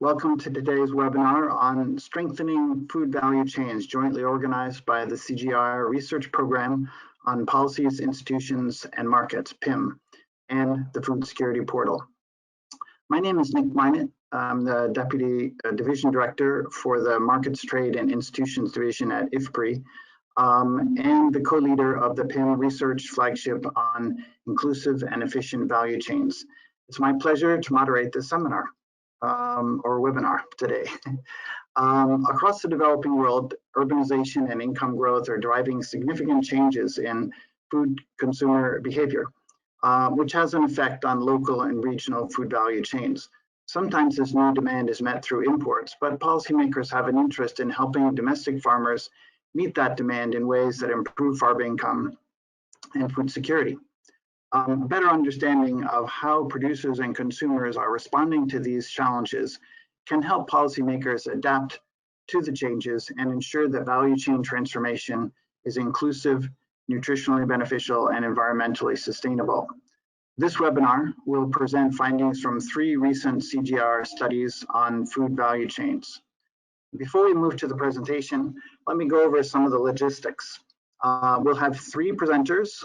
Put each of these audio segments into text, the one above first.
Welcome to today's webinar on strengthening food value chains, jointly organized by the CGIAR Research Program on Policies, Institutions, and Markets, PIM, and the Food Security Portal. My name is Nick Minot. I'm the Deputy Division Director for the Markets, Trade, and Institutions Division at IFPRI, and the co-leader of the PIM research flagship on inclusive and efficient value chains. It's my pleasure to moderate this seminar or webinar today. Across the developing world, urbanization and income growth are driving significant changes in food consumer behavior, which has an effect on local and regional food value chains. Sometimes this new demand is met through imports, but policymakers have an interest in helping domestic farmers meet that demand in ways that improve farm income and food security. A better understanding of how producers and consumers are responding to these challenges can help policymakers adapt to the changes and ensure that value chain transformation is inclusive, nutritionally beneficial, and environmentally sustainable. This webinar will present findings from 3 recent CGIAR studies on food value chains. Before we move to the presentation, let me go over some of the logistics. We'll have 3 presenters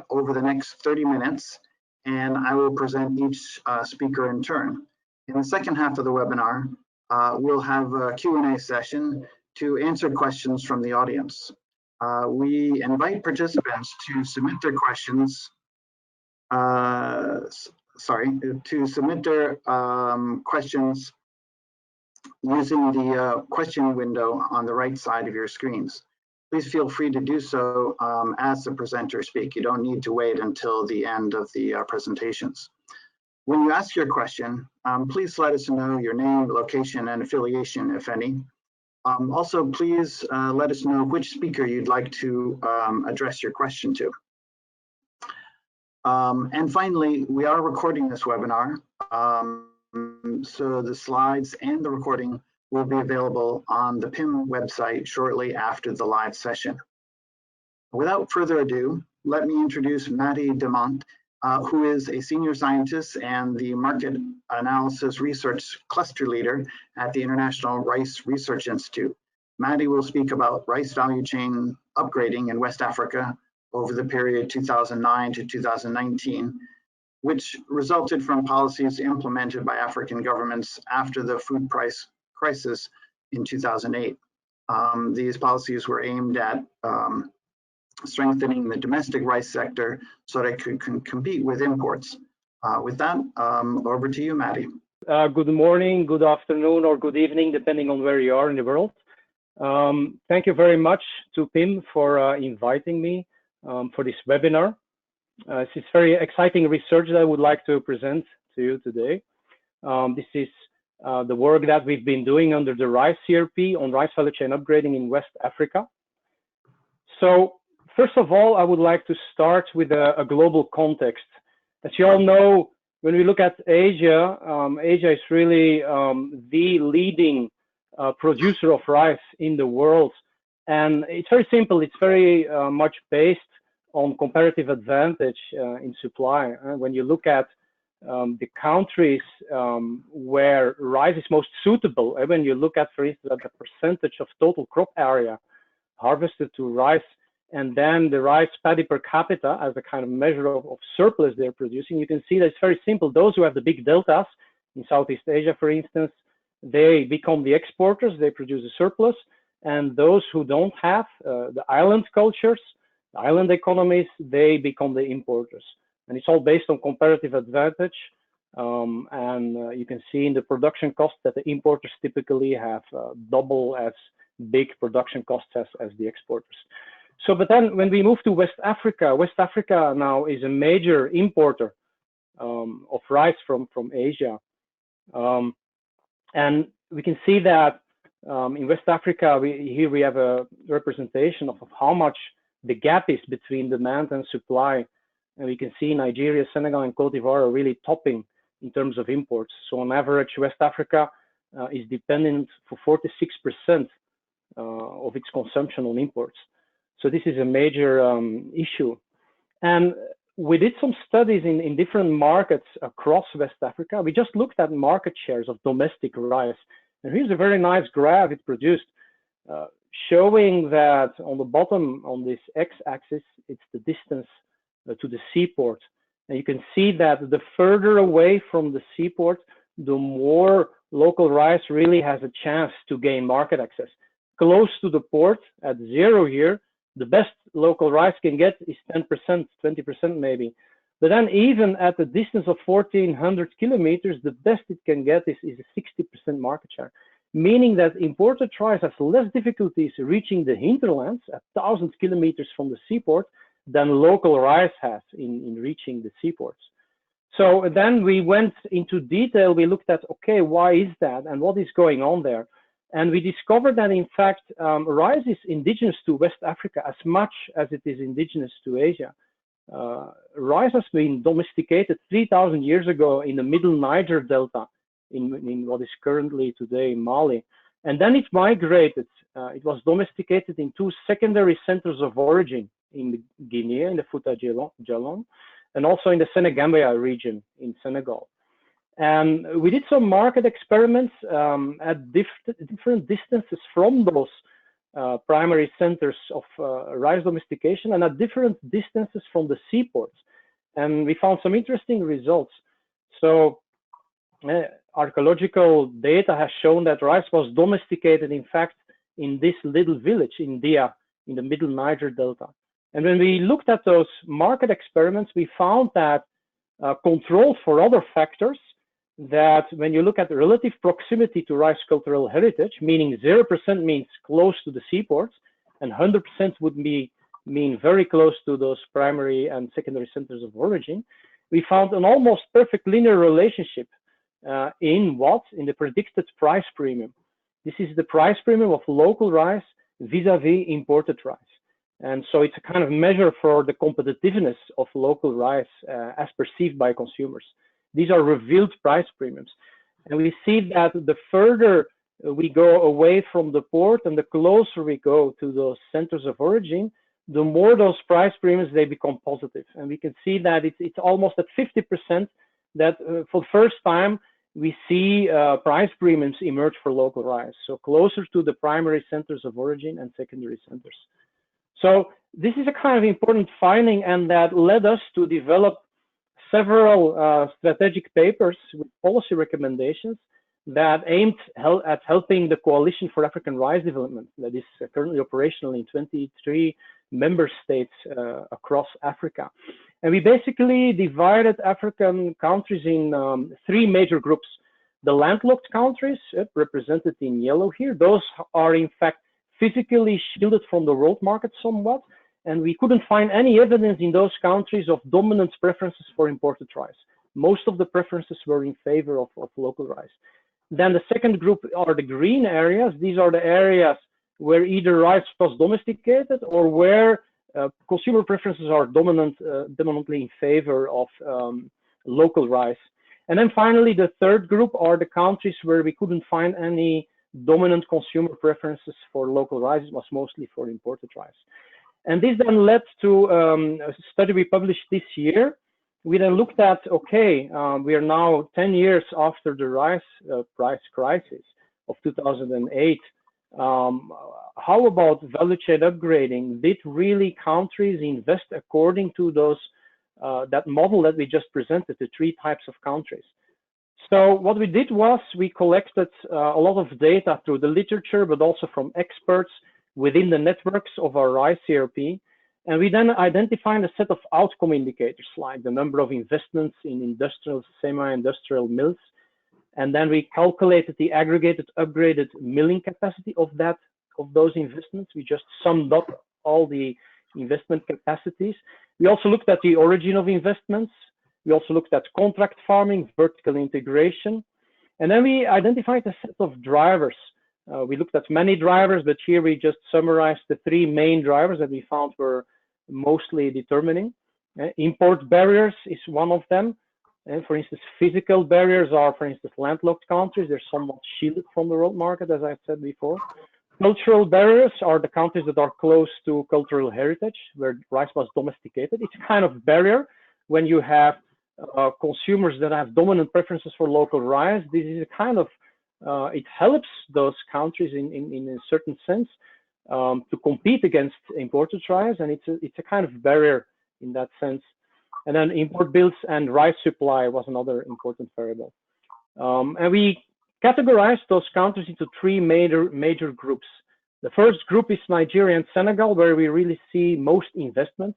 over the next 30 minutes, and I will present each speaker in turn. In the second half of the webinar, we'll have a Q&A session to answer questions from the audience. We invite participants to submit their questions, questions using the question window on the right side of your screens. Please feel free to do so as the presenters speak. You don't need to wait until the end of the presentations. When you ask your question, please let us know your name, location, and affiliation, if any. Also, please let us know which speaker you'd like to address your question to. And finally, we are recording this webinar, so the slides and the recording will be available on the PIM website shortly after the live session. Without further ado, let me introduce Matti Demont, who is a senior scientist and the Market Analysis Research Cluster Leader at the International Rice Research Institute. Matti will speak about rice value chain upgrading in West Africa over the period 2009 to 2019, which resulted from policies implemented by African governments after the food price crisis in 2008. These policies were aimed at strengthening the domestic rice sector so that it can compete with imports. With that, over to you, Matti. Good morning, good afternoon, or good evening, depending on where you are in the world. Thank you very much to PIM for inviting me for this webinar. This is very exciting research that I would like to present to you today. This is the work that we've been doing under the RISE CRP on rice value chain upgrading in West Africa. So first of all, I would like to start with a global context. As you all know, when we look at Asia, Asia is really the leading producer of rice in the world. And it's very simple. It's very much based on comparative advantage in supply. When you look at the countries where rice is most suitable, when you look at, for instance, the percentage of total crop area harvested to rice, and then the rice paddy per capita as a kind of measure of surplus they're producing, you can see that it's very simple. Those who have the big deltas in Southeast Asia, for instance, they become the exporters, they produce a surplus, and those who don't have the island cultures, the island economies, they become the importers. And it's all based on comparative advantage. You can see in the production costs that the importers typically have double as big production costs as the exporters. So, but then when we move to West Africa now is a major importer of rice from Asia. And we can see that in West Africa, here we have a representation of how much the gap is between demand and supply. And we can see Nigeria, Senegal, and Cote d'Ivoire are really topping in terms of imports. So on average, West Africa is dependent for 46% of its consumption on imports. So this is a major issue. And we did some studies in different markets across West Africa. We just looked at market shares of domestic rice. And here's a very nice graph it produced, showing that on the bottom on this x-axis, it's the distance to the seaport. And you can see that the further away from the seaport, the more local rice really has a chance to gain market access. Close to the port at 0 here, the best local rice can get is 10%, 20% maybe. But then even at the distance of 1,400 kilometers, the best it can get is a 60% market share, meaning that imported rice has less difficulties reaching the hinterlands at 1,000 kilometers from the seaport than local rice has in reaching the seaports. So then we went into detail. We looked at, okay, why is that and what is going on there? And we discovered that, in fact, rice is indigenous to West Africa as much as it is indigenous to Asia. Rice has been domesticated 3,000 years ago in the middle Niger Delta, in what is currently today Mali. And then it migrated. It was domesticated in 2 secondary centers of origin in Guinea, in the Fouta Djallon, and also in the Senegambia region in Senegal. And we did some market experiments at different distances from those primary centers of rice domestication and at different distances from the seaports. And we found some interesting results. So archaeological data has shown that rice was domesticated, in fact, in this little village in Dia, in the middle Niger Delta. And when we looked at those market experiments, we found that control for other factors, that when you look at the relative proximity to rice cultural heritage, meaning 0% means close to the seaports, and 100% would mean very close to those primary and secondary centers of origin, we found an almost perfect linear relationship in the predicted price premium. This is the price premium of local rice vis-a-vis imported rice. And so it's a kind of measure for the competitiveness of local rice as perceived by consumers. These are revealed price premiums. And we see that the further we go away from the port and the closer we go to those centers of origin, the more those price premiums, they become positive. And we can see that it's almost at 50% that for the first time, we see price premiums emerge for local rice. So closer to the primary centers of origin and secondary centers. So this is a kind of important finding, and that led us to develop several strategic papers with policy recommendations that aimed at helping the Coalition for African Rice Development that is currently operational in 23 member states across Africa. And we basically divided African countries in 3 major groups. The landlocked countries, represented in yellow here, those are in fact physically shielded from the world market somewhat, and we couldn't find any evidence in those countries of dominant preferences for imported rice. Most of the preferences were in favor of local rice. Then the second group are the green areas. These are the areas where either rice was domesticated or where consumer preferences are dominantly in favor of local rice. And then finally, the third group are the countries where we couldn't find any dominant consumer preferences for local rice. It was mostly for imported rice. And this then led to a study we published this year. We then looked at, okay, we are now 10 years after the rice price crisis of 2008. How about value chain upgrading? Did really countries invest according to those that model that we just presented, the 3 types of countries? So what we did was we collected a lot of data through the literature, but also from experts within the networks of our rice CRP. And we then identified a set of outcome indicators, like the number of investments in industrial, semi-industrial mills. And then we calculated the aggregated upgraded milling capacity of those investments. We just summed up all the investment capacities. We also looked at the origin of investments. We also looked at contract farming, vertical integration. And then we identified a set of drivers. We looked at many drivers, but here we just summarized the 3 main drivers that we found were mostly determining. Import barriers is one of them. For instance, physical barriers are, for instance, landlocked countries. They're somewhat shielded from the world market, as I said before. Cultural barriers are the countries that are close to cultural heritage, where rice was domesticated. It's a kind of barrier, when you have consumers that have dominant preferences for local rice, this is a kind of, it helps those countries in a certain sense to compete against imported rice, and it's a kind of barrier in that sense. And then import bills and rice supply was another important variable. And we categorized those countries into three major groups. The first group is Nigeria and Senegal, where we really see most investment.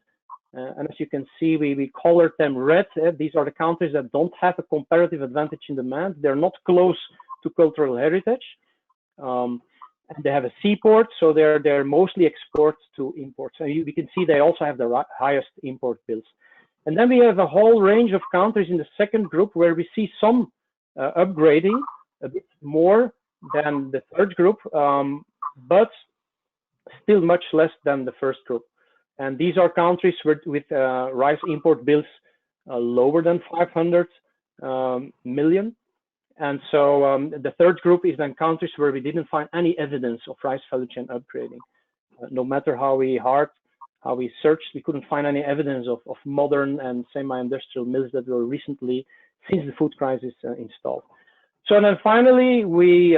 And as you can see, we colored them red. These are the countries that don't have a comparative advantage in demand. They're not close to cultural heritage. And they have a seaport, so they're mostly exports to imports. And we can see they also have the highest import bills. And then we have a whole range of countries in the second group where we see some upgrading, a bit more than the third group, but still much less than the first group. And these are countries with rice import bills lower than 500 million. And so the third group is then countries where we didn't find any evidence of rice value chain upgrading. No matter how we searched, we couldn't find any evidence of modern and semi-industrial mills that were recently, since the food crisis, installed. So then finally, we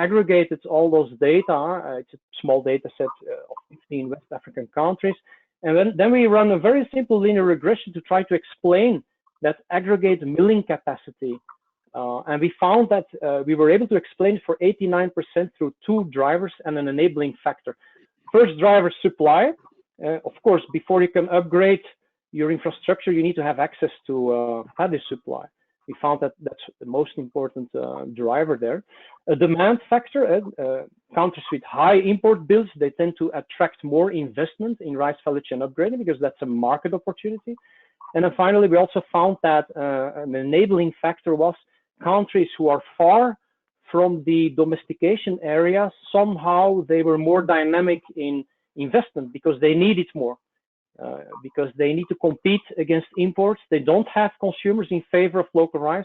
aggregated all those data. It's a small data set of 15 West African countries. And then we run a very simple linear regression to try to explain that aggregate milling capacity. And we found that we were able to explain it for 89% through two drivers and an enabling factor. First driver, supply. Of course, before you can upgrade your infrastructure, you need to have access to this supply. We found that that's the most important driver there. A demand factor, countries with high import bills, they tend to attract more investment in rice value chain upgrading because that's a market opportunity. And then finally, we also found that an enabling factor was countries who are far from the domestication area, somehow they were more dynamic in investment because they need it more. Because they need to compete against imports. They don't have consumers in favor of local rice.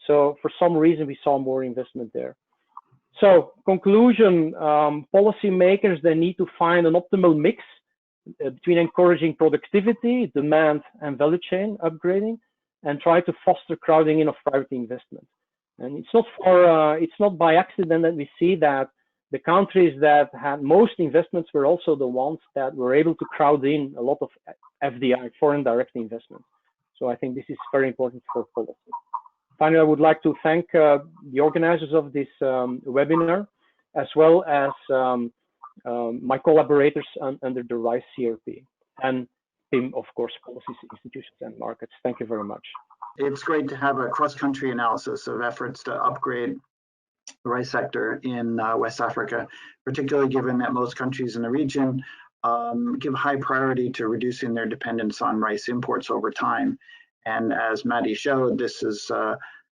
So for some reason, we saw more investment there. So conclusion, policymakers, they need to find an optimal mix between encouraging productivity, demand, and value chain upgrading, and try to foster crowding in of private investment. And it's not by accident that we see that the countries that had most investments were also the ones that were able to crowd in a lot of FDI, foreign direct investment. So I think this is very important for policy. Finally, I would like to thank the organizers of this webinar, as well as my collaborators under the RISE CRP, and PIM, of course, Policies, Institutions, and Markets. Thank you very much. It's great to have a cross-country analysis of efforts to upgrade the rice sector in West Africa, particularly given that most countries in the region give high priority to reducing their dependence on rice imports over time. And as Maddie showed, this is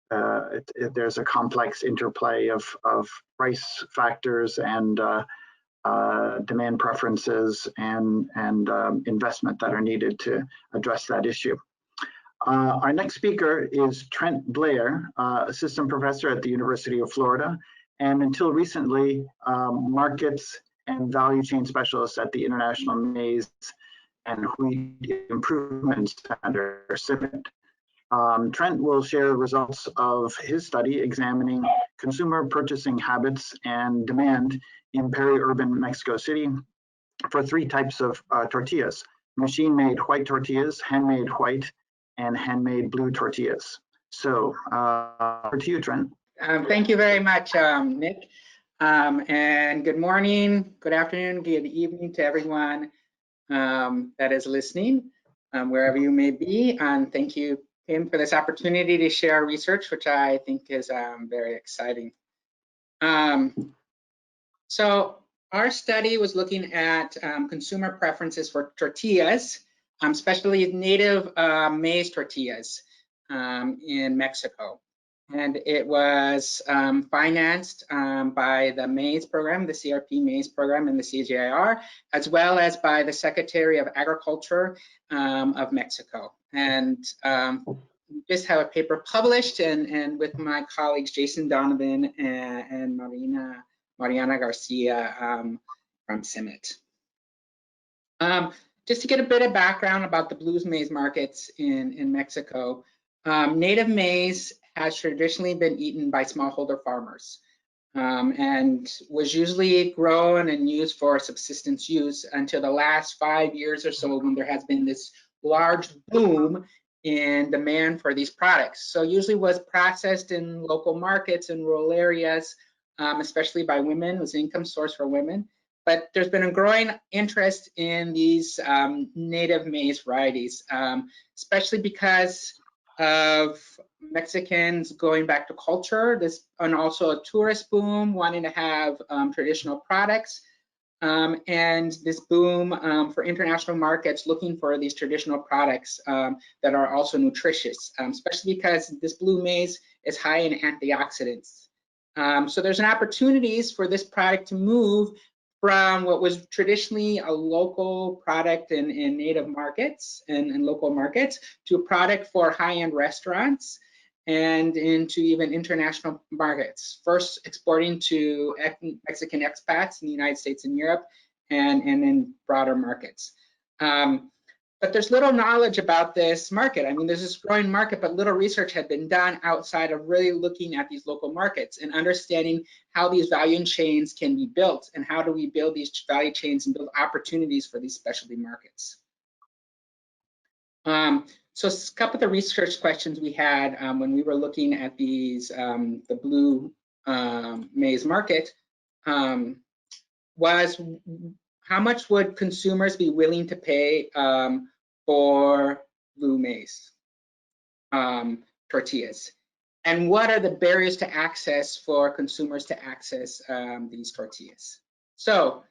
there's a complex interplay of price factors and demand preferences and investment that are needed to address that issue. Our next speaker is Trent Blair, assistant professor at the University of Florida, and until recently, markets and value chain specialist at the International Maize and Wheat Improvement Center, CIMMYT. Trent will share results of his study examining consumer purchasing habits and demand in peri-urban Mexico City for three types of tortillas: machine-made white tortillas, handmade white, and handmade blue tortillas. So over to you, Trent. Thank you very much, Nick. And good morning, good afternoon, good evening to everyone that is listening, wherever you may be. And thank you, PIM, for this opportunity to share research, which I think is very exciting. So our study was looking at consumer preferences for tortillas, especially native maize tortillas in Mexico. And it was financed by the maize program, the CRP maize program, and the CGIAR, as well as by the Secretary of Agriculture of Mexico. And we just have a paper published, and with my colleagues Jason Donovan and Mariana Garcia from CIMMYT. Just to get a bit of background about the blue maize markets in Mexico, native maize has traditionally been eaten by smallholder farmers and was usually grown and used for subsistence use until the last 5 years or so, when there has been this large boom in demand for these products. So usually was processed in local markets in rural areas, especially by women. It was an income source for women. But there's been a growing interest in these native maize varieties, especially because of Mexicans going back to culture, and also a tourist boom, wanting to have traditional products, and this boom for international markets looking for these traditional products that are also nutritious, especially because this blue maize is high in antioxidants. So there's an opportunities for this product to move from what was traditionally a local product in native markets and local markets to a product for high-end restaurants and into even international markets, first exporting to Mexican expats in the United States and Europe and in broader markets. But there's little knowledge about this market. I mean, there's this growing market, but little research had been done outside of really looking at these local markets and understanding how these value chains can be built and how do we build these value chains and build opportunities for these specialty markets. So a couple of the research questions we had when we were looking at these, the blue maize market was how much would consumers be willing to pay for blue maize tortillas? And what are the barriers to access for consumers to access these tortillas? So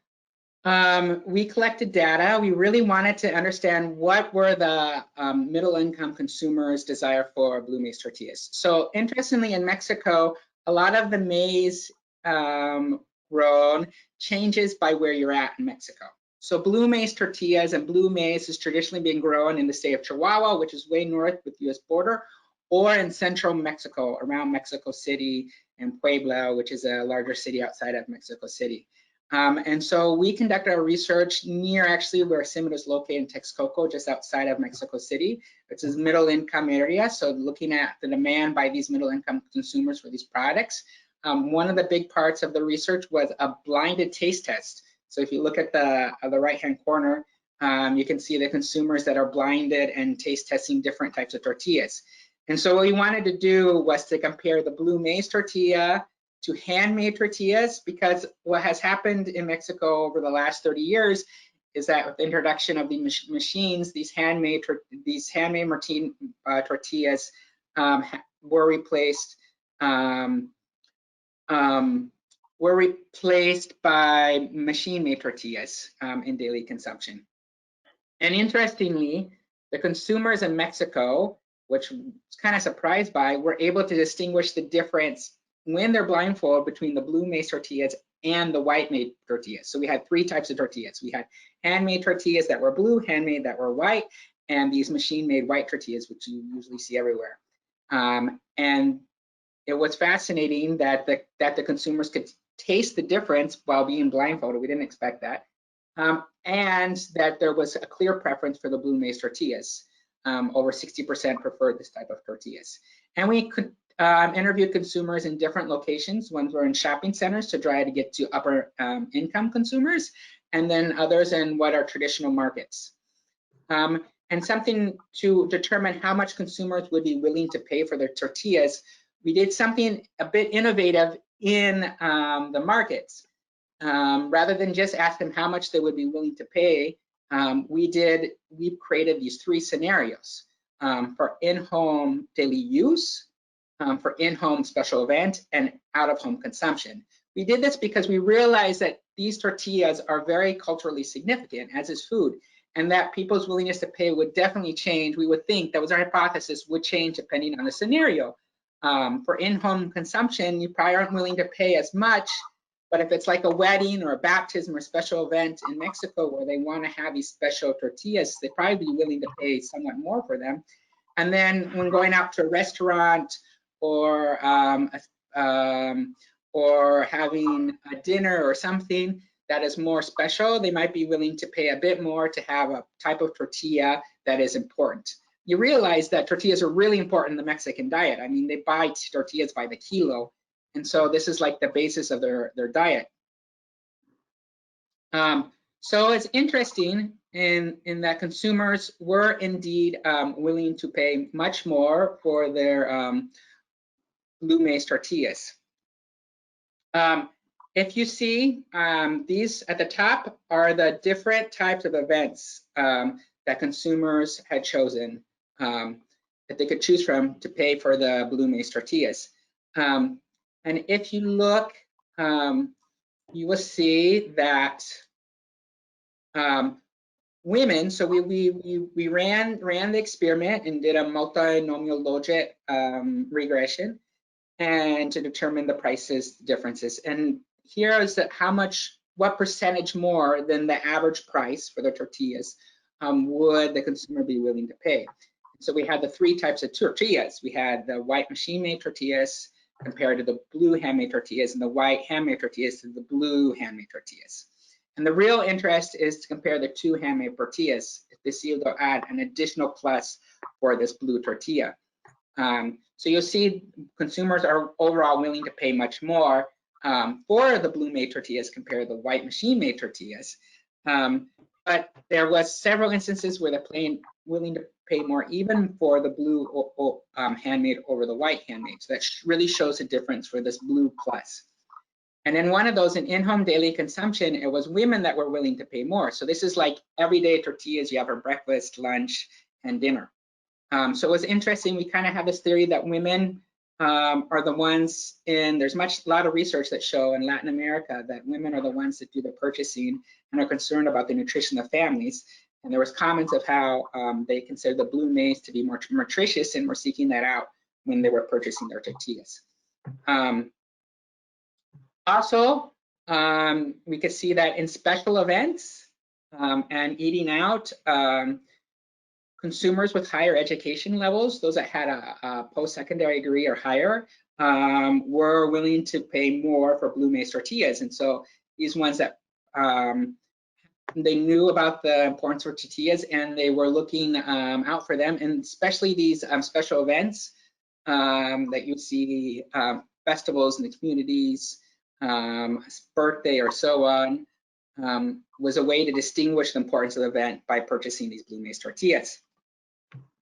we collected data. We really wanted to understand what were the middle income consumers' desire for blue maize tortillas. So interestingly, in Mexico, a lot of the maize grown changes by where you're at in Mexico. So blue maize tortillas and blue maize has traditionally been grown in the state of Chihuahua, which is way north with the US border, or in central Mexico, around Mexico City and Puebla, which is a larger city outside of Mexico City. And so we conducted our research near actually where CIMMYT is located in Texcoco, just outside of Mexico City. It's a middle income area. So looking at the demand by these middle income consumers for these products. One of the big parts of the research was a blinded taste test. So if you look at the right-hand corner, you can see the consumers that are blinded and taste testing different types of tortillas. And so what we wanted to do was to compare the blue maize tortilla to handmade tortillas, because what has happened in Mexico over the last 30 years is that with the introduction of the machines, these handmade tortillas were replaced by machine-made tortillas in daily consumption. And interestingly, the consumers in Mexico, which was kind of surprised by, were able to distinguish the difference when they're blindfolded between the blue maize tortillas and the white made tortillas. So we had 3 types of tortillas. We had handmade tortillas that were blue, handmade that were white, and these machine-made white tortillas, which you usually see everywhere. And it was fascinating that the consumers could taste the difference while being blindfolded. We didn't expect that. And that there was a clear preference for the blue maize tortillas. Over 60% preferred this type of tortillas. And we could interviewed consumers in different locations. Ones were in shopping centers to try to get to upper income consumers, and then others in what are traditional markets. And something to determine how much consumers would be willing to pay for their tortillas, we did something a bit innovative in the markets. Rather than just ask them how much they would be willing to pay, we created these 3 scenarios for in-home daily use, for in-home special event, and out-of-home consumption. We did this because we realized that these tortillas are very culturally significant, as is food, and that people's willingness to pay would definitely change. We would think, that was our hypothesis, would change depending on the scenario. For in-home consumption, you probably aren't willing to pay as much, but if it's like a wedding or a baptism or special event in Mexico where they want to have these special tortillas, they'd probably be willing to pay somewhat more for them. And then when going out to a restaurant or having a dinner or something, that is more special, they might be willing to pay a bit more to have a type of tortilla that is important. You realize that tortillas are really important in the Mexican diet. I mean, they buy tortillas by the kilo, and so this is like the basis of their diet. So it's interesting in that consumers were indeed willing to pay much more for their blue maize tortillas. If you see, these at the top are the different types of events that consumers had chosen that they could choose from to pay for the blue maize tortillas. And if you look, you will see that women, so we ran the experiment and did a multinomial logit regression and to determine the prices differences. And here is what percentage more than the average price for the tortillas would the consumer be willing to pay. So we had the three types of tortillas. We had the white machine-made tortillas compared to the blue handmade tortillas, and the white handmade tortillas to the blue handmade tortillas. And the real interest is to compare the two handmade tortillas to see if they'll add an additional plus for this blue tortilla. So you'll see consumers are overall willing to pay much more for the blue made tortillas compared to the white machine made tortillas. But there was several instances where they're willing to pay more even for the blue handmade over the white handmade. So that really shows a difference for this blue plus. And in one of those in-home daily consumption, it was women that were willing to pay more. So this is like everyday tortillas you have for breakfast, lunch, and dinner. So it was interesting. We kind of have this theory that women are the ones there's a lot of research that show in Latin America that women are the ones that do the purchasing and are concerned about the nutrition of families. And there was comments of how they consider the blue maize to be more nutritious and were seeking that out when they were purchasing their tortillas. Also, we could see that in special events and eating out, consumers with higher education levels, those that had a post-secondary degree or higher, were willing to pay more for blue maize tortillas. And so these ones that they knew about the importance of tortillas and they were looking out for them, and especially these special events that you see, festivals in the communities, birthday or so on, was a way to distinguish the importance of the event by purchasing these blue maize tortillas.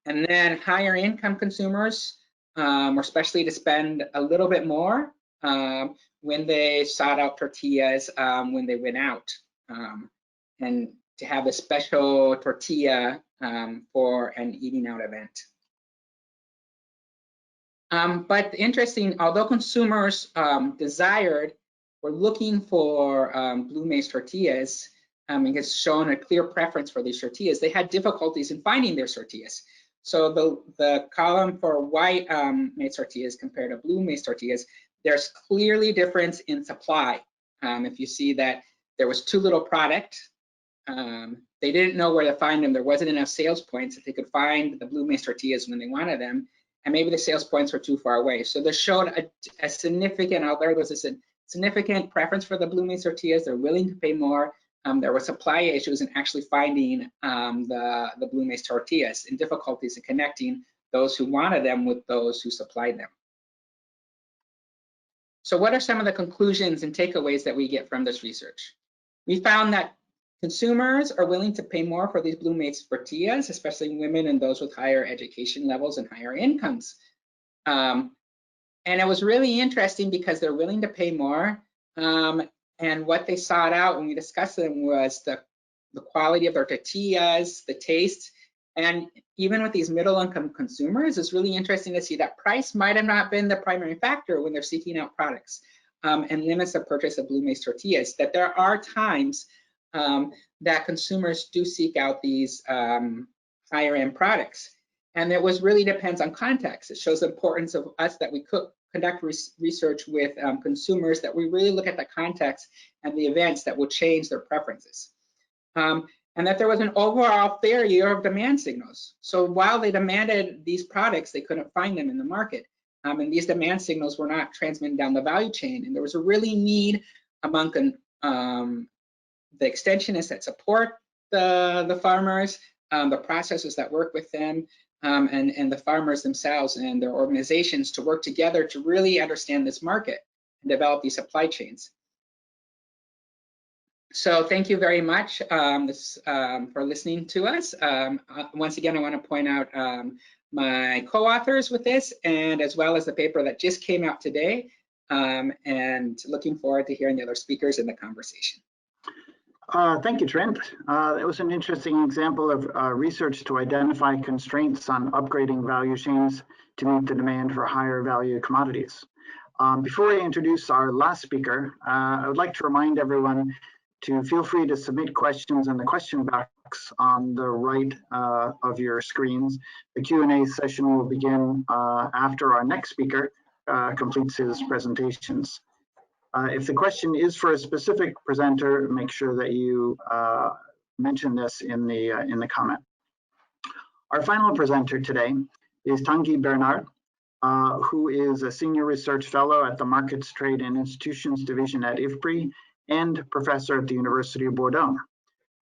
And then higher income consumers were especially to spend a little bit more when they sought out tortillas when they went out, and to have a special tortilla for an eating out event. But interesting, although consumers were looking for blue maize tortillas, and has shown a clear preference for these tortillas, they had difficulties in finding their tortillas. So the column for white maize tortillas compared to blue maize tortillas, there's clearly difference in supply. If you see that there was too little product, they didn't know where to find them. There wasn't enough sales points that they could find the blue maize tortillas when they wanted them, and maybe the sales points were too far away. So this showed a significant, although there was a significant preference for the blue maize tortillas, they're willing to pay more. There were supply issues in actually finding the blue maize tortillas and difficulties in connecting those who wanted them with those who supplied them. So what are some of the conclusions and takeaways that we get from this research? We found that consumers are willing to pay more for these blue maize tortillas, especially women and those with higher education levels and higher incomes. And it was really interesting because they're willing to pay more. And what they sought out when we discussed them was the quality of their tortillas, the taste, and even with these middle income consumers, it's really interesting to see that price might have not been the primary factor when they're seeking out products and limits the purchase of blue maize tortillas, that there are times that consumers do seek out these higher end products. And it really depends on context. It shows the importance of us that we conduct research with consumers, that we really look at the context and the events that will change their preferences. And that there was an overall failure of demand signals. So while they demanded these products, they couldn't find them in the market. And these demand signals were not transmitted down the value chain. And there was a really need among the extensionists that support the farmers, the processors that work with them, and the farmers themselves and their organizations to work together to really understand this market and develop these supply chains. So thank you very much for listening to us. Once again, I want to point out my co-authors with this, and as well as the paper that just came out today, and looking forward to hearing the other speakers in the conversation. Thank you, Trent. It was an interesting example of research to identify constraints on upgrading value chains to meet the demand for higher value commodities. Before I introduce our last speaker, I would like to remind everyone to feel free to submit questions in the question box on the right of your screens. The Q&A session will begin after our next speaker completes his presentations. If the question is for a specific presenter, make sure that you mention this in the comment. Our final presenter today is Tanguy Bernard, who is a senior research fellow at the Markets, Trade and Institutions Division at IFPRI and professor at the University of Bordeaux.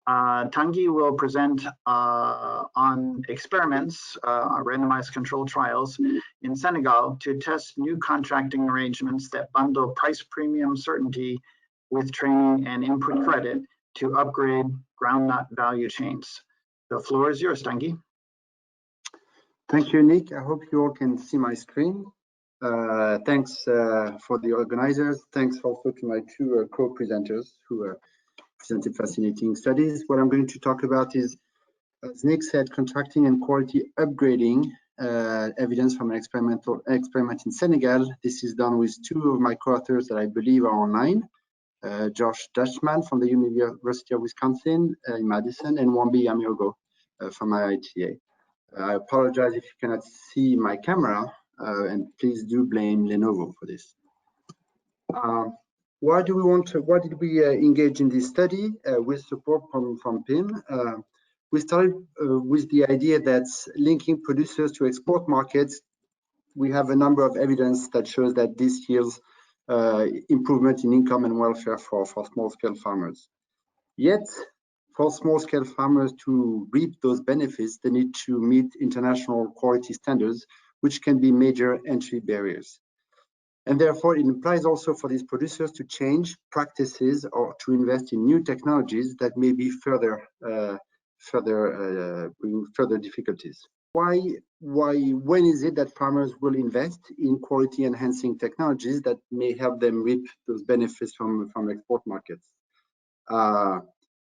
Tanguy will present on experiments, randomized controlled trials in Senegal to test new contracting arrangements that bundle price premium certainty with training and input credit to upgrade groundnut value chains. The floor is yours, Tanguy. Thank you, Nick. I hope you all can see my screen. Thanks for the organizers. Thanks also to my two co-presenters who presented fascinating studies. What I'm going to talk about is, as Nick said, contracting and quality upgrading evidence from an experiment in Senegal. This is done with two of my co-authors that I believe are online, Josh Dutchman from the University of Wisconsin in Madison, and Wambi Amiogo from IITA. I apologize if you cannot see my camera, and please do blame Lenovo for this. Why did we engage in this study with support from PIM? We started with the idea that linking producers to export markets, we have a number of evidence that shows that this yields improvement in income and welfare for small-scale farmers. Yet, for small-scale farmers to reap those benefits, they need to meet international quality standards, which can be major entry barriers. And therefore, it implies also for these producers to change practices or to invest in new technologies that may be bring further difficulties. When is it that farmers will invest in quality enhancing technologies that may help them reap those benefits from export markets?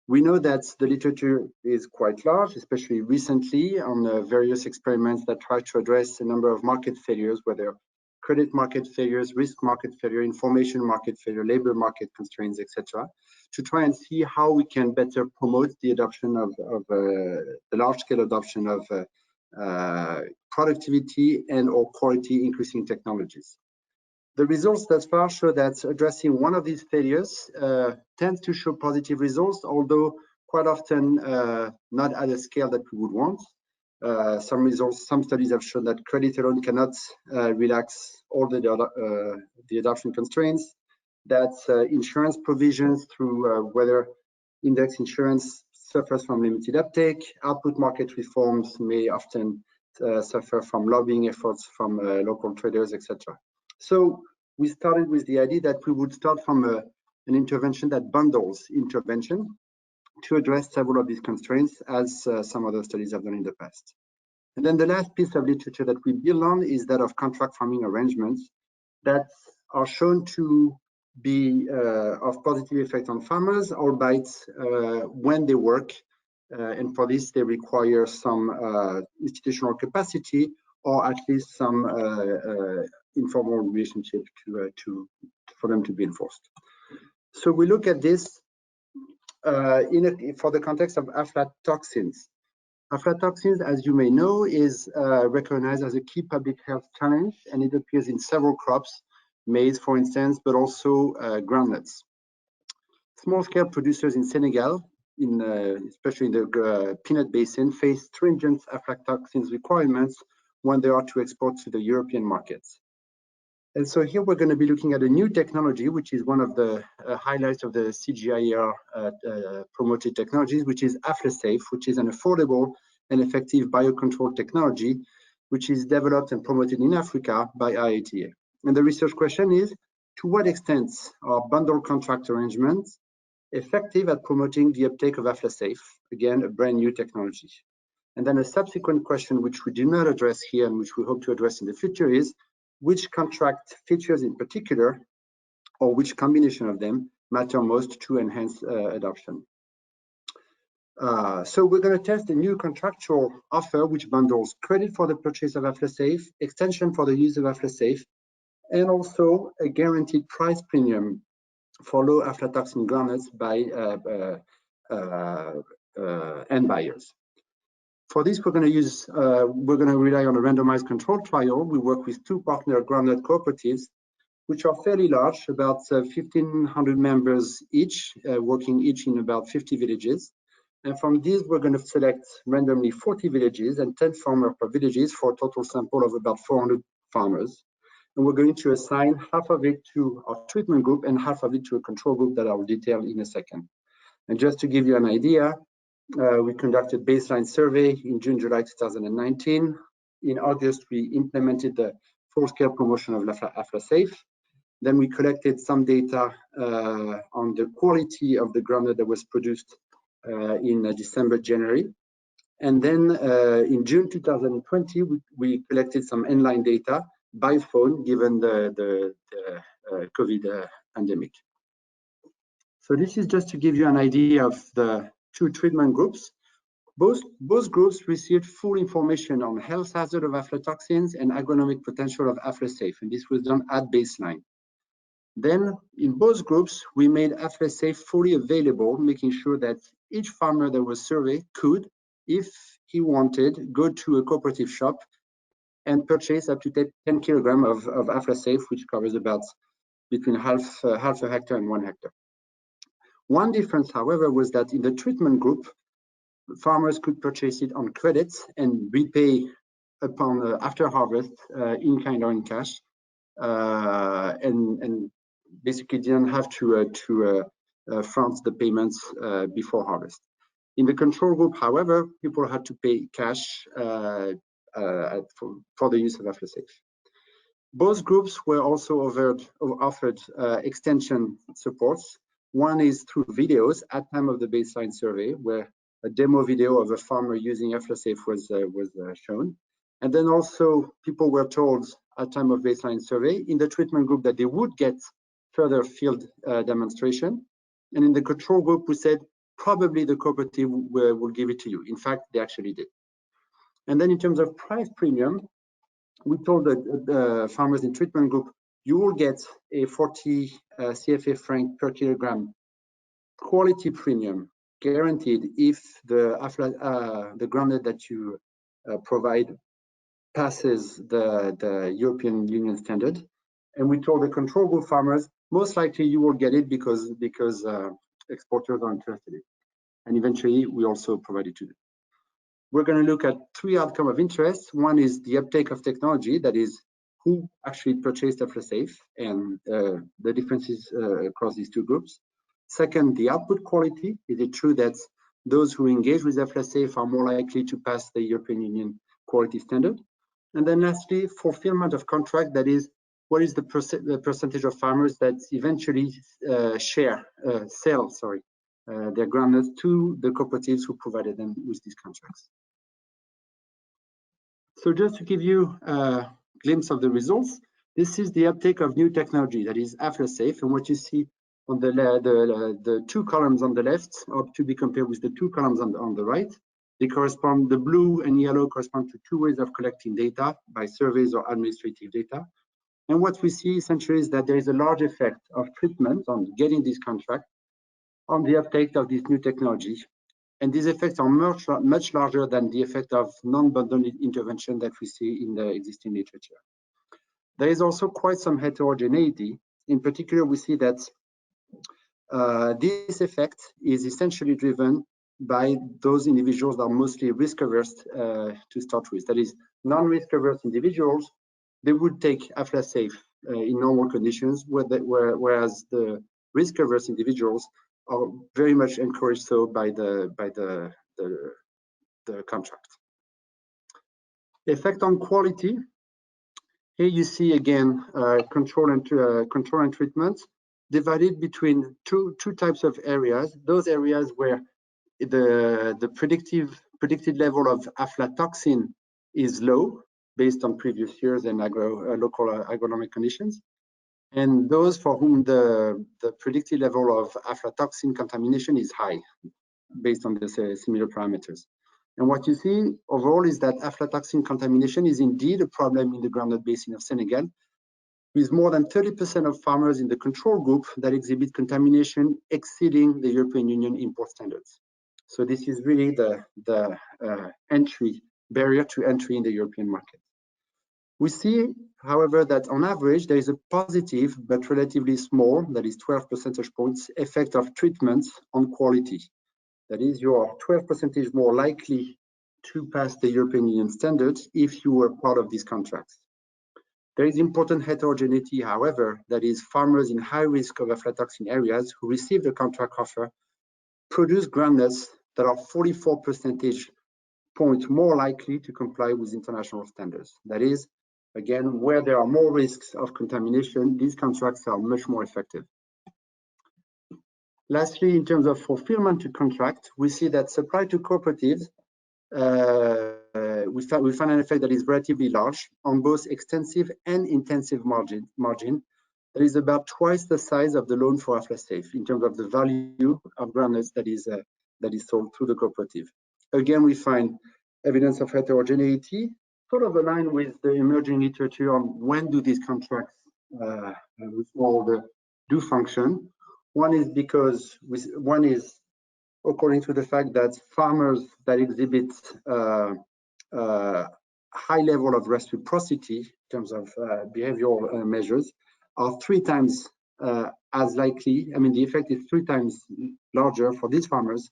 We know that the literature is quite large, especially recently on various experiments that try to address a number of market failures, whether credit market failures, risk market failure, information market failure, labor market constraints, etc., to try and see how we can better promote the adoption of the large-scale adoption of productivity and or quality increasing technologies. The results thus far show that addressing one of these failures tends to show positive results, although quite often not at a scale that we would want. Some studies have shown that credit alone cannot relax all the adoption constraints, that insurance provisions through whether index insurance suffers from limited uptake, output market reforms may often suffer from lobbying efforts from local traders, etc. So we started with the idea that we would start from an intervention that bundles intervention to address several of these constraints, as some other studies have done in the past. And then the last piece of literature that we build on is that of contract farming arrangements that are shown to be of positive effect on farmers, albeit when they work, and for this they require some institutional capacity or at least some informal relationship for them to be enforced. So we look at this for the context of aflatoxins. Aflatoxins, as you may know, is recognized as a key public health challenge, and it appears in several crops, maize, for instance, but also groundnuts. Small-scale producers in Senegal, especially in the peanut basin, face stringent aflatoxins requirements when they are to export to the European markets. And so here we're going to be looking at a new technology, which is one of the highlights of the CGIAR promoted technologies, which is AflaSafe, which is an affordable and effective biocontrol technology, which is developed and promoted in Africa by IATA. And the research question is, to what extent are bundle contract arrangements effective at promoting the uptake of AflaSafe? Again, a brand new technology. And then a subsequent question, which we did not address here and which we hope to address in the future, is which contract features in particular, or which combination of them, matter most to enhance adoption. So we're going to test a new contractual offer which bundles credit for the purchase of AflaSafe, extension for the use of AflaSafe, and also a guaranteed price premium for low aflatoxin groundnuts by end buyers. For this, we're going to rely on a randomized control trial. We work with 2 partner groundnut cooperatives, which are fairly large, about 1,500 members each, working each in about 50 villages. And from these, we're going to select randomly 40 villages and 10 farmers per villages for a total sample of about 400 farmers. And we're going to assign half of it to our treatment group and half of it to a control group that I'll detail in a second. And just to give you an idea, we conducted baseline survey in June, July 2019. In August, we implemented the full-scale promotion of AflaSafe. Then we collected some data on the quality of the groundnut that was produced in December, January. And then in June 2020, we collected some inline data by phone, given the COVID pandemic. So this is just to give you an idea of the 2 treatment groups. Both groups received full information on health hazard of aflatoxins and agronomic potential of AflaSafe, and this was done at baseline. Then, in both groups, we made AflaSafe fully available, making sure that each farmer that was surveyed could, if he wanted, go to a cooperative shop and purchase up to 10 kilograms of AflaSafe, which covers about between half a hectare and 1 hectare. One difference, however, was that in the treatment group, farmers could purchase it on credits and repay upon after harvest in kind or in cash, and basically didn't have to front the payments before harvest. In the control group, however, people had to pay cash for the use of AflaSafe. Both groups were also offered extension supports. One is through videos at time of the baseline survey, where a demo video of a farmer using AflaSafe was shown. And then also people were told at time of baseline survey in the treatment group that they would get further field demonstration. And in the control group, we said probably the cooperative will give it to you. In fact, they actually did. And then in terms of price premium, we told the farmers in treatment group, you will get a 40 CFA franc per kilogram quality premium guaranteed if the groundnut that you provide passes the European Union standard. And we told the control group farmers, most likely you will get it because exporters are interested in it. And eventually we also provided to them. We're going to look at 3 outcomes of interest. One is the uptake of technology, that is who actually purchased AflaSafe and the differences across these 2 groups. Second, the output quality. Is it true that those who engage with AflaSafe are more likely to pass the European Union quality standard? And then lastly, fulfillment of contract, that is, what is the percentage of farmers that eventually sell their groundnuts to the cooperatives who provided them with these contracts. So just to give you a glimpse of the results, this is the uptake of new technology, that is AflaSafe, and what you see on the 2 columns on the left are to be compared with the 2 columns on the right. They correspond, the blue and yellow correspond to 2 ways of collecting data by surveys or administrative data. And what we see essentially is that there is a large effect of treatment on getting this contract on the uptake of this new technology. And these effects are much larger than the effect of non-bundled intervention that we see in the existing literature. There is also quite some heterogeneity. In particular, we see that this effect is essentially driven by those individuals that are mostly risk averse to start with. That is, non-risk averse individuals, they would take AflaSafe in normal conditions, whereas the risk-averse individuals are very much encouraged so by the contract. Effect on quality. Here you see again control and treatment divided between two types of areas. Those areas where the predicted level of aflatoxin is low based on previous years and local agronomic conditions, and those for whom the predicted level of aflatoxin contamination is high based on the similar parameters. And what you see overall is that aflatoxin contamination is indeed a problem in the groundnut basin of Senegal, with more than 30% of farmers in the control group that exhibit contamination exceeding the European Union import standards. So this is really the barrier to entry in the European market. We see, however, that on average, there is a positive but relatively small, that is 12 percentage points, effect of treatments on quality. That is, you are 12% more likely to pass the European Union standards if you were part of these contracts. There is important heterogeneity, however, that is, farmers in high risk of aflatoxin areas who receive the contract offer produce groundnuts that are 44 percentage points more likely to comply with international standards. That is, again, where there are more risks of contamination, these contracts are much more effective. Lastly, in terms of fulfillment to contract, we see that supply to cooperatives, we find an effect that is relatively large on both extensive and intensive margin. That is about twice the size of the loan for AflaSafe in terms of the value of groundnuts that is sold through the cooperative. Again, we find evidence of heterogeneity, sort of aligned with the emerging literature on when do these contracts with all the do function. One is according to the fact that farmers that exhibit high level of reciprocity in terms of behavioral measures are 3 times as likely. I mean, the effect is 3 times larger for these farmers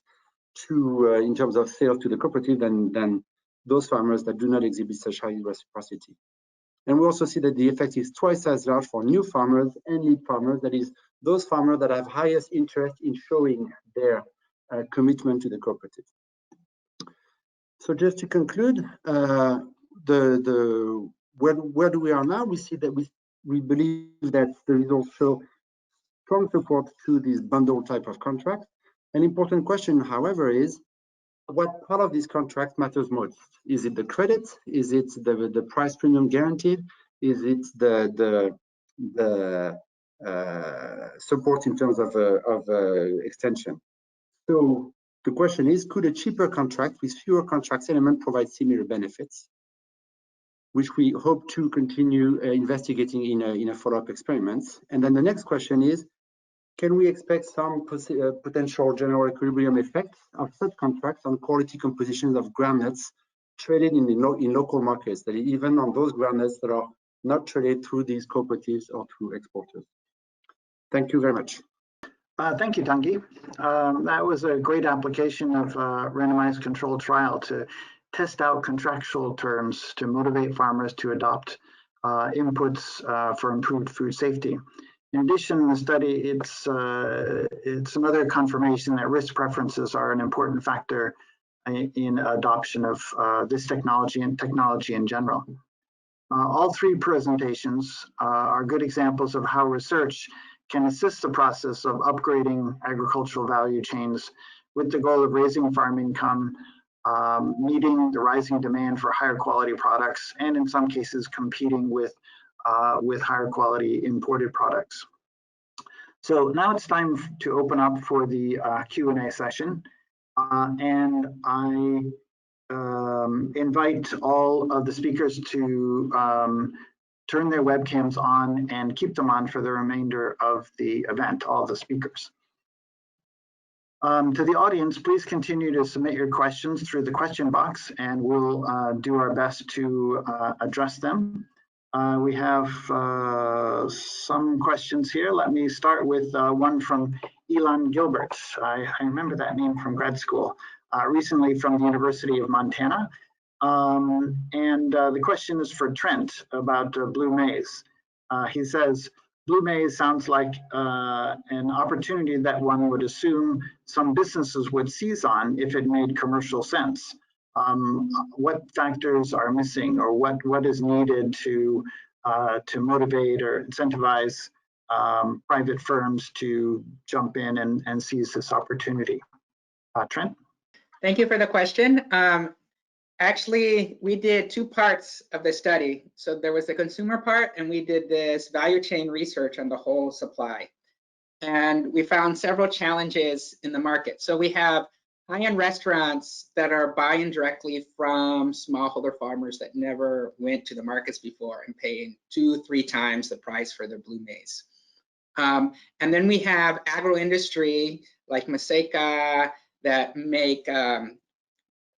in terms of sales to the cooperative than those farmers that do not exhibit such high reciprocity. And we also see that the effect is twice as large for new farmers and lead farmers, that is, those farmers that have highest interest in showing their commitment to the cooperative. So just to conclude, where do we are now? We see that we believe that there is also strong support to this bundle type of contract. An important question, however, is what part of this contract matters most? Is it the credit? Is it the price premium guaranteed? Is it the support in terms of extension? So the question is, could a cheaper contract with fewer contract elements provide similar benefits, which we hope to continue investigating in a follow-up experiments? And then the next question is, can we expect some potential general equilibrium effects of such contracts on quality compositions of groundnuts traded in local markets, that is, even on those groundnuts that are not traded through these cooperatives or through exporters? Thank you very much. Thank you, Tanguy. That was a great application of a randomized controlled trial to test out contractual terms to motivate farmers to adopt inputs for improved food safety. In addition, in the study, it's another confirmation that risk preferences are an important factor in adoption of this technology and technology in general. All 3 presentations are good examples of how research can assist the process of upgrading agricultural value chains with the goal of raising farm income, meeting the rising demand for higher quality products, and in some cases competing with higher quality imported products. So now it's time to open up for the Q&A session, and I invite all of the speakers to turn their webcams on and keep them on for the remainder of the event, all the speakers. To the audience, please continue to submit your questions through the question box, and we'll do our best to address them. We have some questions here. Let me start with one from Elon Gilbert. I remember that name from grad school, recently from the University of Montana. And the question is for Trent about blue maize. He says, blue maize sounds like an opportunity that one would assume some businesses would seize on if it made commercial sense. What factors are missing, or what is needed to motivate or incentivize private firms to jump in and seize this opportunity? Trent? Thank you for the question. Actually, we did two parts of the study. So there was the consumer part, and we did this value chain research on the whole supply. And we found several challenges in the market. So we have high-end restaurants that are buying directly from smallholder farmers that never went to the markets before and paying 2-3 times the price for their blue maize. And then we have agro-industry like Maseca that make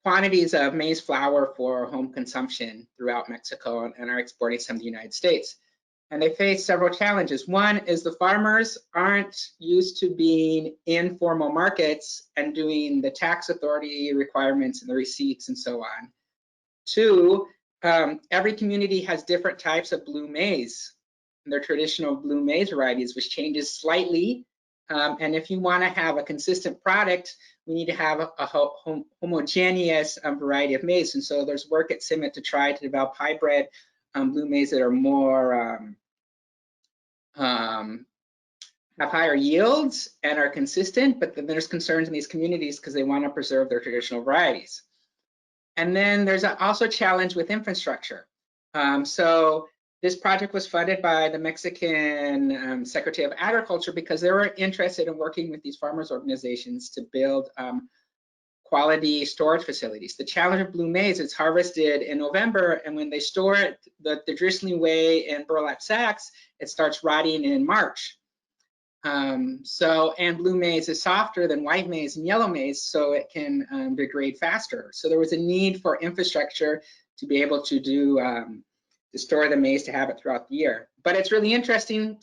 quantities of maize flour for home consumption throughout Mexico and are exporting some to the United States. And they face several challenges. One is the farmers aren't used to being in formal markets and doing the tax authority requirements and the receipts and so on. Two, every community has different types of blue maize. Their traditional blue maize varieties, which changes slightly. And if you want to have a consistent product, we need to have a homogeneous variety of maize. And so there's work at CIMMYT to try to develop hybrid blue maize that are more have higher yields and are consistent, but then there's concerns in these communities because they want to preserve their traditional varieties. And then there's also a challenge with infrastructure. So this project was funded by the Mexican Secretary of Agriculture because they were interested in working with these farmers organizations to build quality storage facilities. The challenge of blue maize, it's harvested in November, and when they store it the traditional way in burlap sacks, it starts rotting in March. And blue maize is softer than white maize and yellow maize, so it can degrade faster. So there was a need for infrastructure to be able to do to store the maize to have it throughout the year. But it's really interesting,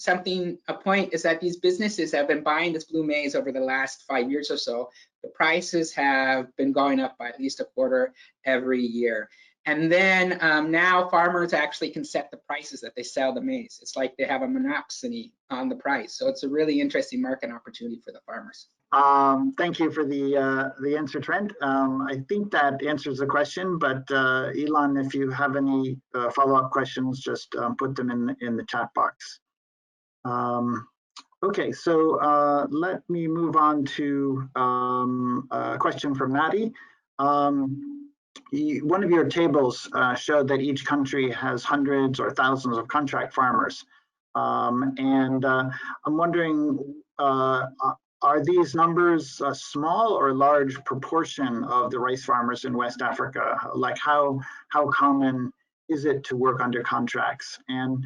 a point is that these businesses have been buying this blue maize over the last 5 years or so. The prices have been going up by at least a quarter every year. And then now farmers actually can set the prices that they sell the maize. It's like they have a monopoly on the price. So it's a really interesting market opportunity for the farmers. Thank you for the answer, Trent. I think that answers the question, but Elon, if you have any follow-up questions, just put them in the chat box. Okay, so let me move on to a question from Maddie. One of your tables showed that each country has hundreds or thousands of contract farmers. And I'm wondering, are these numbers a small or large proportion of the rice farmers in West Africa? Like how common is it to work under contracts? And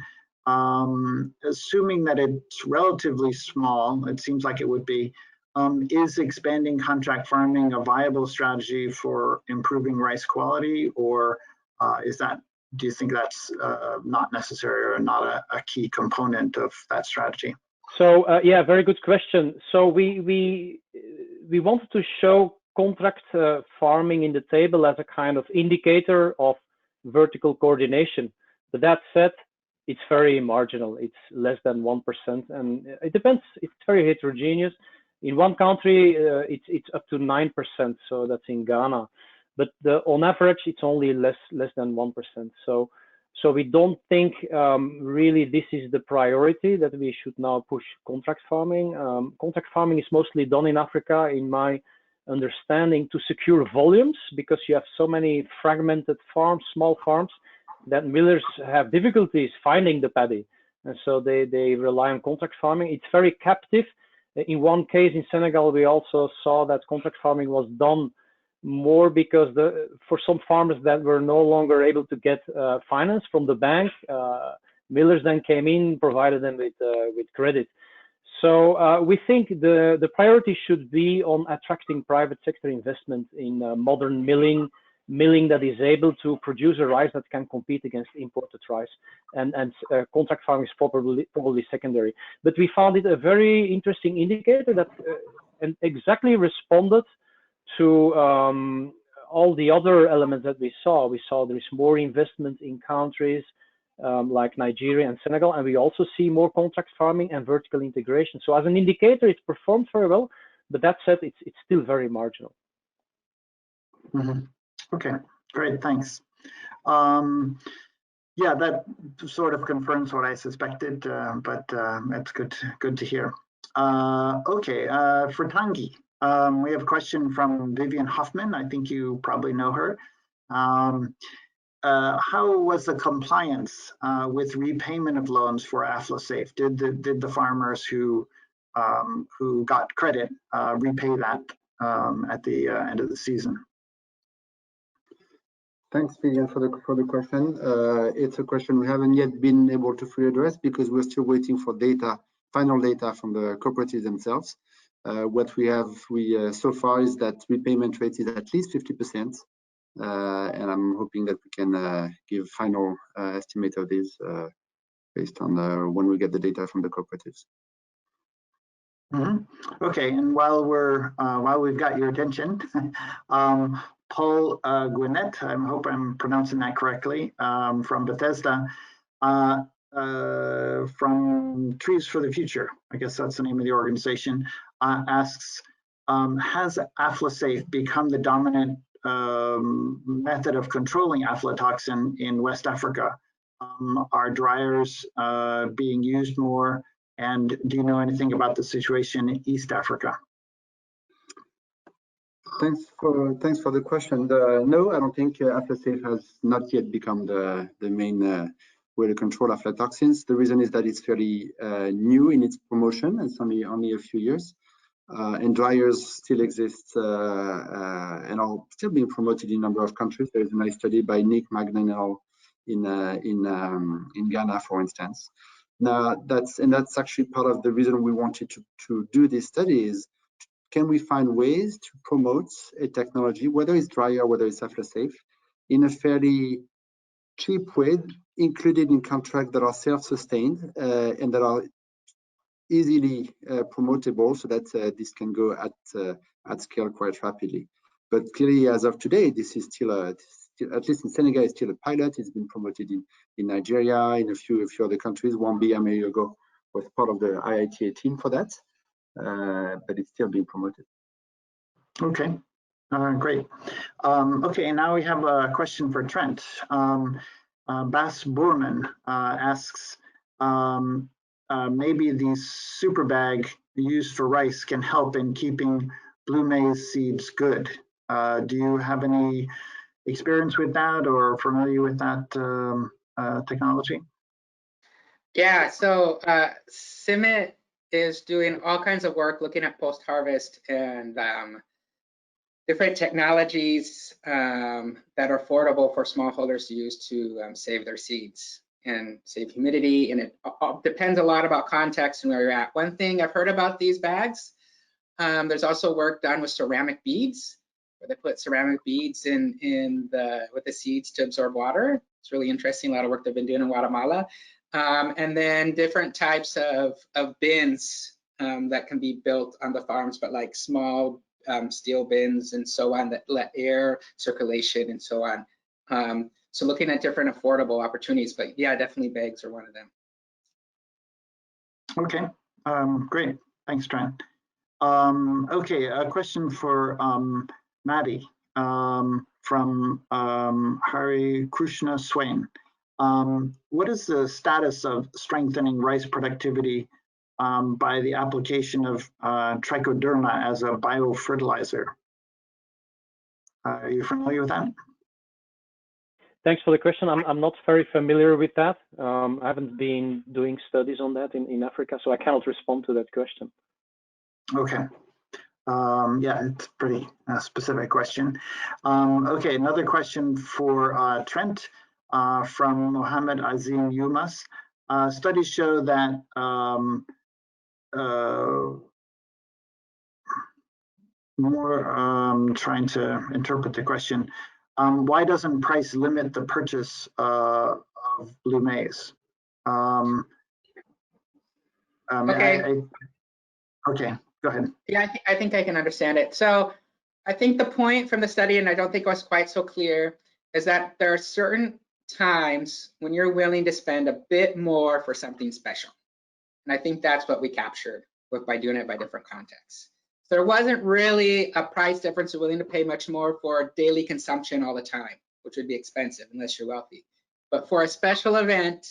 assuming that it's relatively small, it seems like it would be, is expanding contract farming a viable strategy for improving rice quality, or do you think that's not necessary or not a key component of that strategy? So yeah, very good question. So we wanted to show contract farming in the table as a kind of indicator of vertical coordination. But that said, it's very marginal. It's less than 1%, and it depends. It's very heterogeneous. In one country, it's up to 9%, so that's in Ghana. But on average, it's only less than 1%. So we don't think really this is the priority that we should now push contract farming. Contract farming is mostly done in Africa, in my understanding, to secure volumes, because you have so many fragmented farms, small farms, that millers have difficulties finding the paddy. And so they rely on contract farming. It's very captive. In one case in Senegal, we also saw that contract farming was done more because for some farmers that were no longer able to get finance from the bank, millers then came in, provided them with credit. So we think the priority should be on attracting private sector investment in modern milling that is able to produce a rice that can compete against imported rice, and contract farming is probably secondary. But we found it a very interesting indicator that and exactly responded to all the other elements that we saw. We saw there is more investment in countries like Nigeria and Senegal, and we also see more contract farming and vertical integration. So as an indicator, it's performed very well, but that said, it's still very marginal. Mm-hmm. Okay, great, thanks. Yeah, that sort of confirms what I suspected, but it's good to hear. Okay, for Tanguy, we have a question from Vivian Hoffman. I think you probably know her. How was the compliance with repayment of loans for AflaSafe? Did the farmers who got credit repay that at the end of the season? Thanks, Vivian, for the question. It's a question we haven't yet been able to fully address because we're still waiting for data, final data from the cooperatives themselves. What we have so far is that repayment rate is at least 50%, and I'm hoping that we can give final estimate of this based on when we get the data from the cooperatives. Mm-hmm. Okay, and while we've got your attention, Paul Gwinnett, I hope I'm pronouncing that correctly, from Bethesda, from Trees for the Future, I guess that's the name of the organization, asks, has AflaSafe become the dominant method of controlling aflatoxin in West Africa? Are dryers being used more? And do you know anything about the situation in East Africa? Thanks for the question. No, I don't think AflaSafe has not yet become the main way to control aflatoxins. The reason is that it's fairly new in its promotion. It's only a few years, and dryers still exist and are still being promoted in a number of countries. There is a nice study by Nick Magninel in Ghana, for instance. Now that's actually part of the reason we wanted to do this study is, can we find ways to promote a technology, whether it's dryer, whether it's AflaSafe, in a fairly cheap way, included in contracts that are self-sustained and that are easily promotable, so that this can go at scale quite rapidly. But clearly, as of today, this is still at least in Senegal, it's still a pilot. It's been promoted in Nigeria, in a few other countries. Wambia a year ago was part of the IITA team for that. But it's still being promoted. Okay, great. Okay, and now we have a question for Trent. Bas Boerman asks, maybe the super bag used for rice can help in keeping blue maize seeds good. Do you have any experience with that or familiar with that technology? Yeah, so CIMMYT is doing all kinds of work looking at post-harvest and different technologies that are affordable for smallholders to use to save their seeds and save humidity. And it depends a lot about context and where you're at. One thing I've heard about these bags, there's also work done with ceramic beads, where they put ceramic beads with the seeds to absorb water. It's really interesting, a lot of work they've been doing in Guatemala. And then different types of bins that can be built on the farms, but like small steel bins and so on that let air circulation and so on. So looking at different affordable opportunities, but yeah, definitely bags are one of them. Okay, great. Thanks, Trent. Okay, a question for Maddie from Hari Krishna Swain. What is the status of strengthening rice productivity by the application of trichoderma as a biofertilizer? Are you familiar with that? Thanks for the question. I'm not very familiar with that. I haven't been doing studies on that in Africa, so I cannot respond to that question. Okay. Yeah, it's a pretty specific question. Okay, another question for Trent from Mohammed Azim Yumas. Studies show that trying to interpret the question. Why doesn't price limit the purchase of blue maize? Okay. Okay, go ahead. Yeah, I think I can understand it. So I think the point from the study, and I don't think it was quite so clear, is that there are certain times when you're willing to spend a bit more for something special. And I think that's what we captured by doing it by different contexts. So there wasn't really a price difference of willing to pay much more for daily consumption all the time, which would be expensive unless you're wealthy. But for a special event,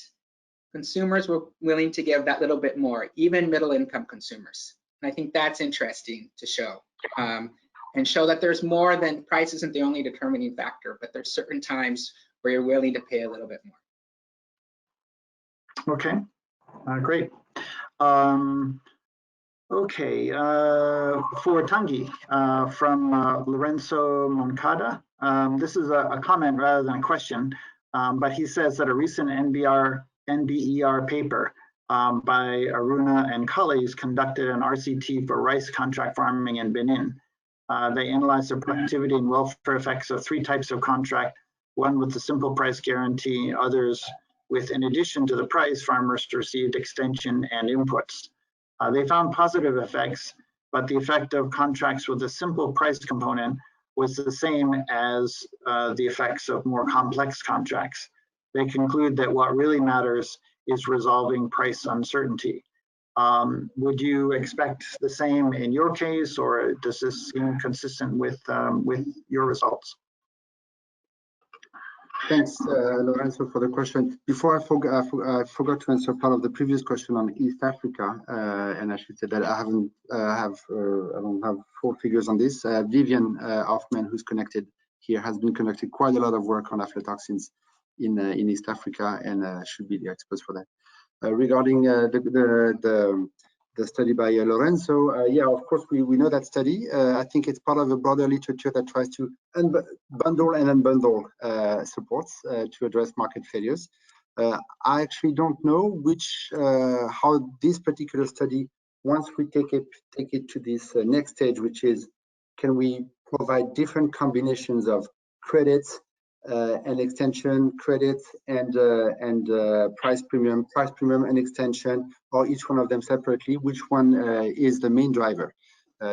consumers were willing to give that little bit more, even middle income consumers. And I think that's interesting to show, and show that there's more than price isn't the only determining factor, but there's certain times where you're willing to pay a little bit more. Okay, great. Okay, for Tanguy from Lorenzo Moncada, this is a comment rather than a question, but he says that a recent NBER paper by Aruna and colleagues conducted an RCT for rice contract farming in Benin. They analyzed the productivity and welfare effects of 3 types of contract, one with the simple price guarantee, others with, in addition to the price, farmers received extension and inputs. They found positive effects, but the effect of contracts with a simple price component was the same as the effects of more complex contracts. They conclude that what really matters is resolving price uncertainty. Would you expect the same in your case, or does this seem consistent with your results? Thanks, Lorenzo, for the question. Before I forgot to answer part of the previous question on East Africa, and I should say that I don't have full figures on this. Vivian Hoffman, who's connected here, has been conducting quite a lot of work on aflatoxins in East Africa, and should be the expert for that. Regarding the study by Lorenzo, yeah, of course, we know that study. I think it's part of a broader literature that tries to bundle and unbundle supports to address market failures. I actually don't know how this particular study, once we take it to this next stage, which is, can we provide different combinations of credits and extension, credits and price premium and extension, or each one of them separately, which one is the main driver?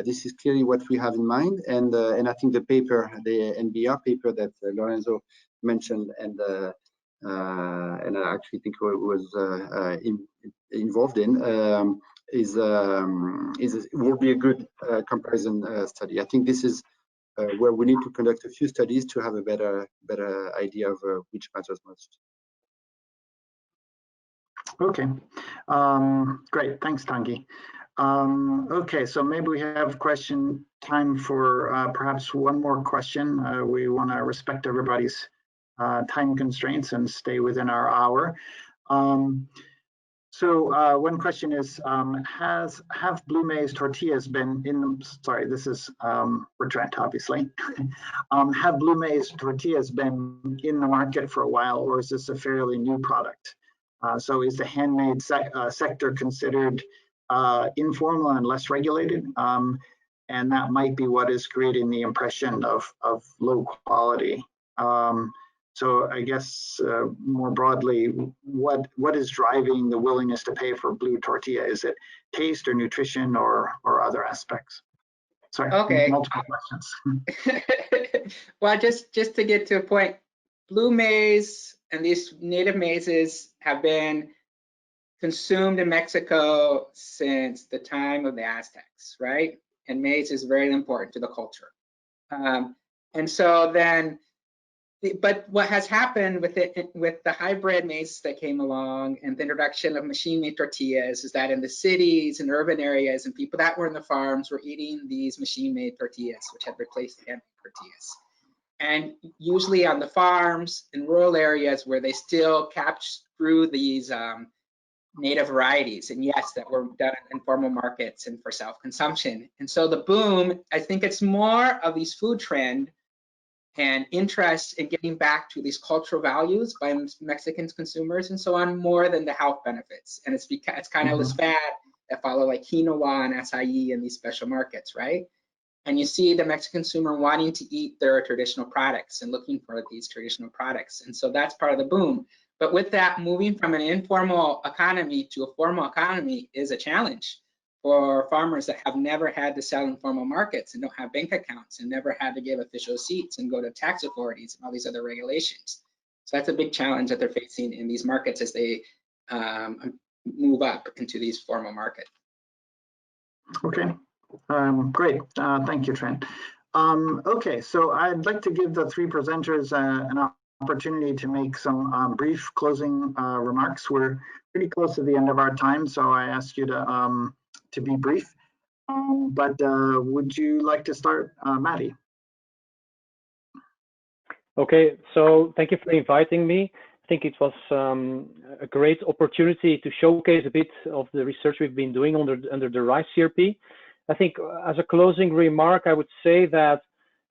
This is clearly what we have in mind, and I think the paper, the NBR paper that Lorenzo mentioned, and I actually think was involved in, will be a good comparison study. I think this is where we need to conduct a few studies to have a better idea of which matters most. Okay, great. Thanks, Tanguy. Okay, so maybe we have time for perhaps one more question. We want to respect everybody's time constraints and stay within our hour. So one question is, have blue maize tortillas been in, sorry, this is Bertrand, obviously. Have blue maize tortillas been in the market for a while, or is this a fairly new product? So is the handmade sector considered informal and less regulated? And that might be what is creating the impression of low quality. So I guess more broadly, what is driving the willingness to pay for blue tortilla? Is it taste or nutrition or other aspects? Sorry, okay. Multiple questions. Well, just to get to a point, blue maize and these native mazes have been consumed in Mexico since the time of the Aztecs, right? And maize is very important to the culture. And so then, but what has happened with the hybrid maize that came along and the introduction of machine-made tortillas is that in the cities and urban areas and people that were in the farms were eating these machine-made tortillas, which had replaced handmade tortillas. And usually on the farms in rural areas where they still grew these native varieties, and yes, that were done in informal markets and for self-consumption. And so the boom, I think it's more of these food trend and interest in getting back to these cultural values by Mexican consumers and so on, more than the health benefits. And it's kind of this fad that follow like quinoa and acai in these special markets, right? And you see the Mexican consumer wanting to eat their traditional products and looking for these traditional products. And so that's part of the boom. But with that, moving from an informal economy to a formal economy is a challenge for farmers that have never had to sell in formal markets and don't have bank accounts and never had to give official receipts and go to tax authorities and all these other regulations. So that's a big challenge that they're facing in these markets as they move up into these formal markets. Okay, great. Thank you, Trent. Okay, so I'd like to give the three presenters an opportunity to make some brief closing remarks. We're pretty close to the end of our time, so I ask you to be brief. But would you like to start, Maddie? Okay, so thank you for inviting me. I think it was a great opportunity to showcase a bit of the research we've been doing under the RISE CRP. I think as a closing remark, I would say that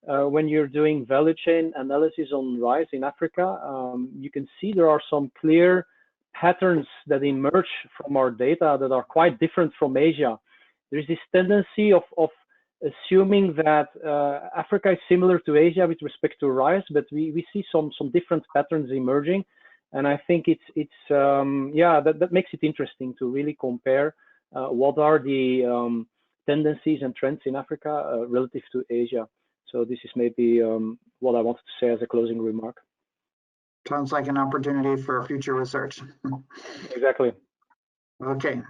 when you're doing value chain analysis on rice in Africa, you can see there are some clear patterns that emerge from our data that are quite different from Asia. There is this tendency of assuming that Africa is similar to Asia with respect to rice, but we see some different patterns emerging. And I think that makes it interesting to really compare what are the tendencies and trends in Africa relative to Asia. So this is maybe what I wanted to say as a closing remark. Sounds like an opportunity for future research. Exactly. Okay,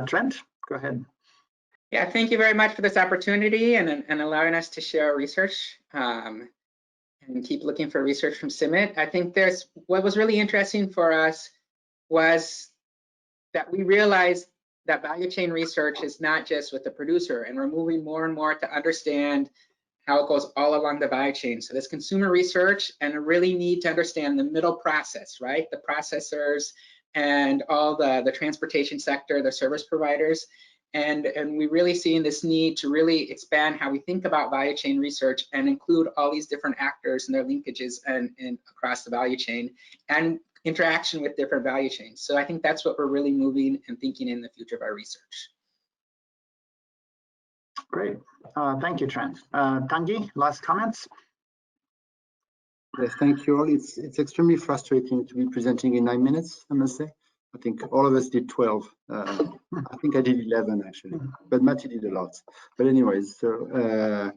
Trent, go ahead. Yeah, thank you very much for this opportunity and allowing us to share our research and keep looking for research from CIMMYT. I think what was really interesting for us was that we realized that value chain research is not just with the producer, and we're moving more and more to understand how it goes all along the value chain. So there's consumer research, and I really need to understand the middle process, right? The processors and all the transportation sector, the service providers. And we really seeing this need to really expand how we think about value chain research and include all these different actors and their linkages and across the value chain and interaction with different value chains. So I think that's what we're really moving and thinking in the future of our research. Great. Thank you, Trent. Tanguy, last comments? Yes, thank you all. It's extremely frustrating to be presenting in 9 minutes, I must say. I think all of us did 12. I think I did 11 actually, but Matty did a lot. But anyways, so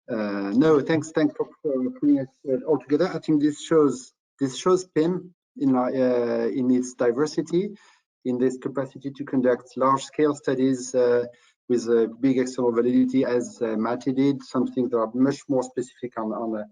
no, thanks for putting us all together. I think this shows PIM in its diversity, in this capacity to conduct large-scale studies with a big external validity, as Matty did. Some things that are much more specific on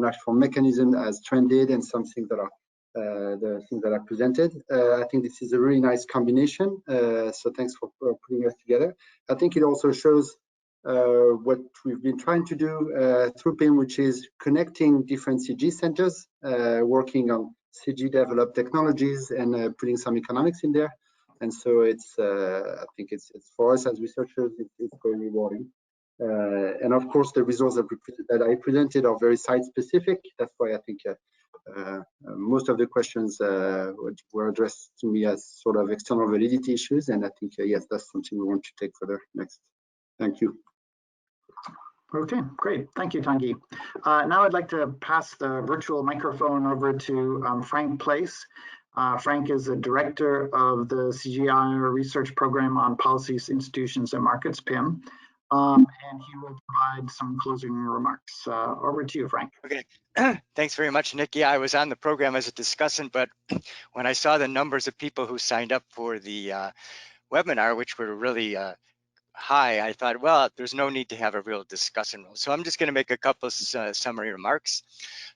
actual mechanism, as Trent did, and some things that are the things that are presented. I think this is a really nice combination. So thanks for putting us together. I think it also shows what we've been trying to do through PIM, which is connecting different CG centers, working on CG developed technologies and putting some economics in there. And so I think it's for us as researchers, it's very rewarding. And of course, the results that I presented are very site specific. That's why I think most of the questions were addressed to me as sort of external validity issues. And I think, yes, that's something we want to take further next. Thank you. Okay, great. Thank you, Tanguy. Now I'd like to pass the virtual microphone over to Frank Place. Frank is the director of the CGI Research Program on Policies, Institutions, and Markets, PIM. And he will provide some closing remarks. Over to you, Frank. Okay, thanks very much, Nick. Yeah, I was on the program as a discussant, but when I saw the numbers of people who signed up for the webinar, which were really high, I thought, well, there's no need to have a real discussion role. So I'm just going to make a couple of summary remarks.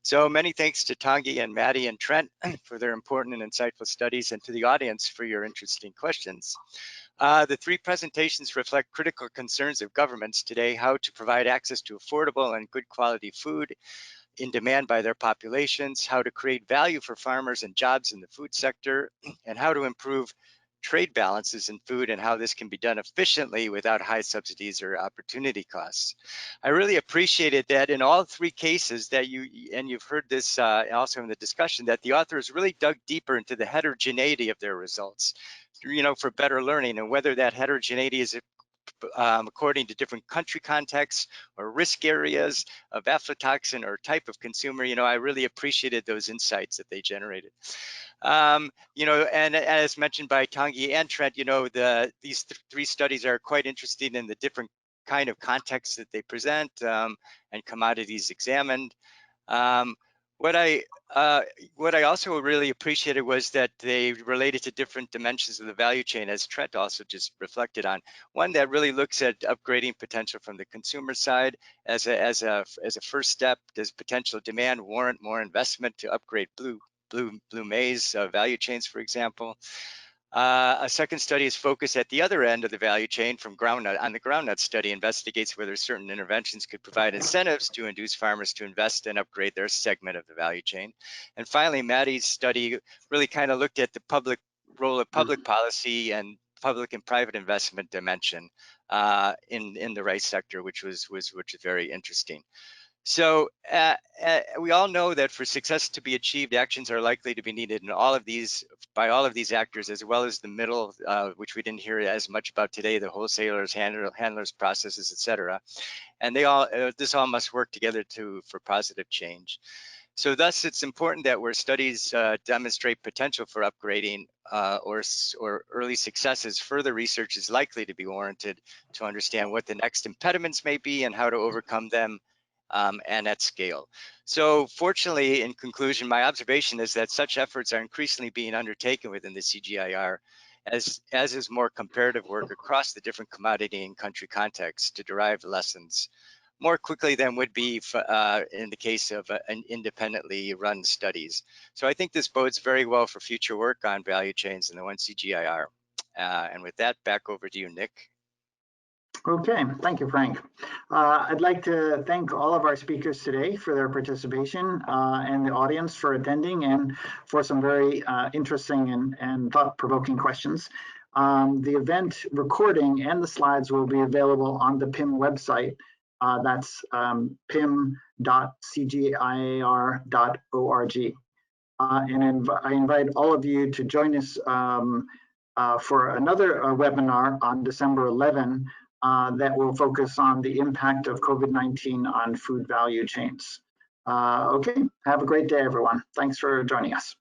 So many thanks to Tanguy and Maddie and Trent for their important and insightful studies, and to the audience for your interesting questions. The three presentations reflect critical concerns of governments today: how to provide access to affordable and good quality food in demand by their populations, how to create value for farmers and jobs in the food sector, and how to improve trade balances in food, and how this can be done efficiently without high subsidies or opportunity costs. I really appreciated that in all three cases that you've heard this also in the discussion, that the authors really dug deeper into the heterogeneity of their results, for better learning, and whether that heterogeneity is according to different country contexts or risk areas of aflatoxin or type of consumer. I really appreciated those insights that they generated. And as mentioned by Tanguy and Trent, these three studies are quite interesting in the different kind of contexts that they present and commodities examined. What I also really appreciated was that they related to different dimensions of the value chain, as Trent also just reflected on. One that really looks at upgrading potential from the consumer side as a first step. Does potential demand warrant more investment to upgrade blue maize value chains, for example? A second study is focused at the other end of the value chain from groundnut. On the groundnut study investigates whether certain interventions could provide incentives to induce farmers to invest and upgrade their segment of the value chain. And finally, Maddie's study really kind of looked at the role of public policy and public and private investment dimension in the rice sector, which was very interesting. So we all know that for success to be achieved, actions are likely to be needed in by all of these actors, as well as the middle, which we didn't hear as much about today, the wholesalers, handlers, processes, etc. And this all must work together for positive change. So thus, it's important that where studies demonstrate potential for upgrading or early successes, further research is likely to be warranted to understand what the next impediments may be and how to overcome them. And at scale. So fortunately, in conclusion, my observation is that such efforts are increasingly being undertaken within the CGIAR, as is more comparative work across the different commodity and country contexts to derive lessons more quickly than would be in the case of an independently run studies. So I think this bodes very well for future work on value chains in the One CGIAR. And with that, back over to you, Nick. Okay, thank you, Frank. I'd like to thank all of our speakers today for their participation and the audience for attending and for some very interesting and thought-provoking questions. The event recording and the slides will be available on the PIM website. That's pim.cgiar.org. And I invite all of you to join us for another webinar on December 11 that will focus on the impact of COVID-19 on food value chains. Okay, have a great day, everyone. Thanks for joining us.